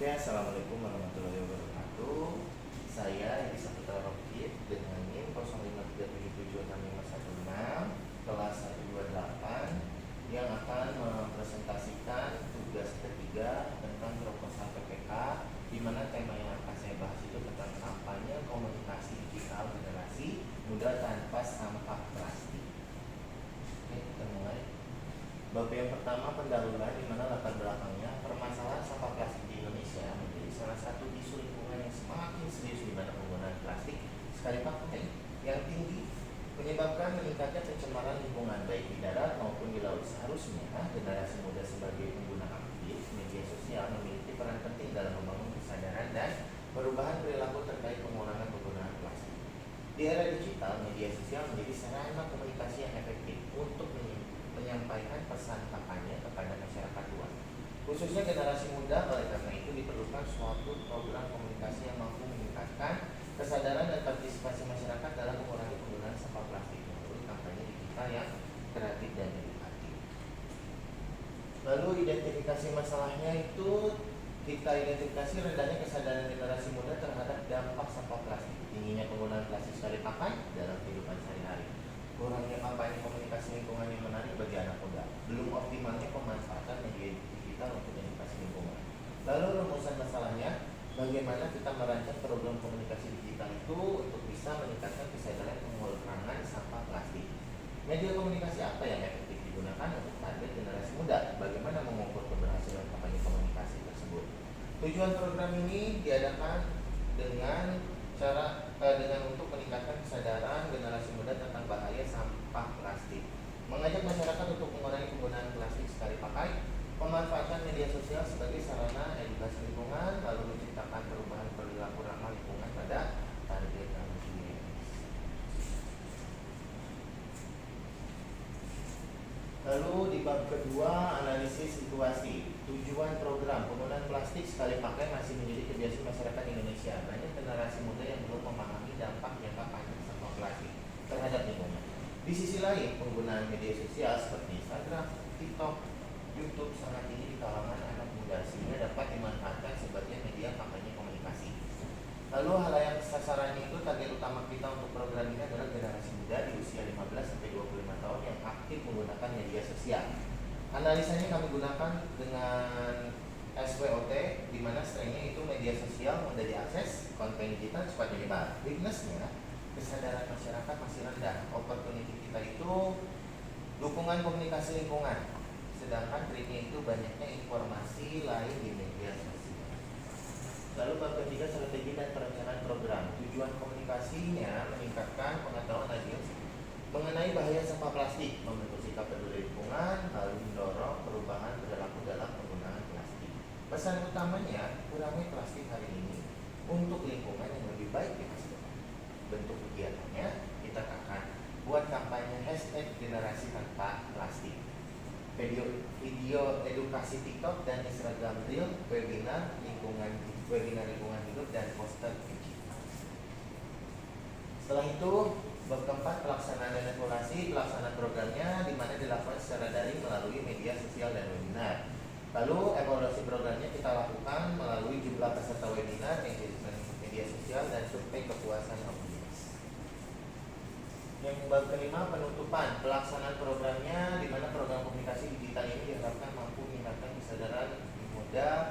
Oke, assalamualaikum warahmatullahi wabarakatuh. Saya Edi Saputra Rokit dengan NIM 05377656 kelas 128 yang akan mempresentasikan tugas ketiga tentang proposal PPK, di mana tema yang akan saya bahas itu tentang kampanye komunikasi digital generasi muda tanpa sampah plastik. Oke, kita mulai. Bab yang pertama, pendahuluan, di mana latar belakangnya permasalahan sampah plastik di Indonesia menjadi salah satu isu lingkungan yang semakin serius, di mana penggunaan plastik sekali pakai yang tinggi menyebabkan meningkatnya pencemaran lingkungan baik di darat maupun di laut. Seharusnya generasi muda sebagai pengguna aktif media sosial memiliki peran penting dalam membangun kesadaran dan perubahan perilaku terkait pengurangan penggunaan plastik. Di era digital, media sosial menjadi sarana komunikasi yang efektif untuk menyampaikan pesan kampanye kepada masyarakat luas, khususnya generasi muda. Oleh karena itu diperlukan suatu program komunikasi yang mampu meningkatkan kesadaran dan partisipasi masyarakat dalam mengurangi penggunaan sampah plastik melalui kampanye digital yang kreatif dan edukatif. Lalu identifikasi masalahnya itu kita identifikasi rendahnya kesadaran generasi muda terhadap dampak sampah plastik, tingginya penggunaan plastik sekali pakai dalam kehidupan sehari-hari, kurangnya kampanye komunikasi lingkungan yang menarik bagi anak muda, belum optimalnya pemanfaatan media digital untuk edukasi lingkungan. Lalu rumusan masalahnya, bagaimana kita merancang program komunikasi digital itu untuk bisa meningkatkan kesadaran pengurangan sampah plastik. Media komunikasi apa yang efektif digunakan untuk target generasi muda? Bagaimana mengukur keberhasilan kampanye komunikasi tersebut? Tujuan program ini diadakan dengan untuk meningkatkan kesadaran generasi muda tentang bahaya sampah plastik, mengajak masyarakat untuk mengurangi penggunaan plastik sekali pakai, pemanfaatan media sosial sebagai sarana edukasi lingkungan, lalu menciptakan perubahan perilaku ramah lingkungan pada target audiens. Lalu di bab kedua, analisis situasi. Tujuan program penggunaan plastik sekali pakai masih menjadi kebiasaan masyarakat Indonesia. Banyak generasi muda yang belum memahami dampak jangka panjang sampah plastik terhadap lingkungan. Di sisi lain, penggunaan media sosial seperti Instagram, TikTok, YouTube sangat tinggi di kalangan anak muda, sehingga dapat dimanfaatkan sebagai media kampanye komunikasi. Lalu halayak sasarannya itu, target utama kita untuk program ini adalah generasi muda di usia 15-25 tahun yang aktif menggunakan media sosial. Analisanya kami gunakan dengan SWOT, di mana strengthnya itu media sosial mudah diakses, konten digital cepat menyebar. Weaknessnya, kesadaran masyarakat masih rendah. Opportunity kita itu dukungan komunikasi lingkungan, sedangkan triknya itu banyaknya informasi lain di media sosial. Lalu bab ketiga, strategi dan perencanaan program. Tujuan komunikasinya meningkatkan pengetahuan audiens mengenai bahaya sampah plastik, membentuk sikap peduli lingkungan, lalu mendorong perubahan perilaku dalam penggunaan plastik. Pesan utamanya, kurangi plastik hari ini untuk lingkungan yang lebih baik di masa depan. Bentuk kegiatannya, kita akan buat kampanye hashtag generasi tanpa plastik, video edukasi TikTok dan Instagram Reel, webinar lingkungan hidup, dan poster digital. Setelah itu, bab keempat, pelaksanaan dan evaluasi. Pelaksanaan programnya di mana dilakukan secara daring melalui media sosial dan webinar. Lalu evaluasi programnya kita lakukan melalui jumlah peserta webinar, engagement media sosial, dan survei kepuasan audiens. Yang bab kelima, penutupan. Pelaksanaan programnya di mana program komunikasi digital ini diharapkan mampu meningkatkan kesadaran muda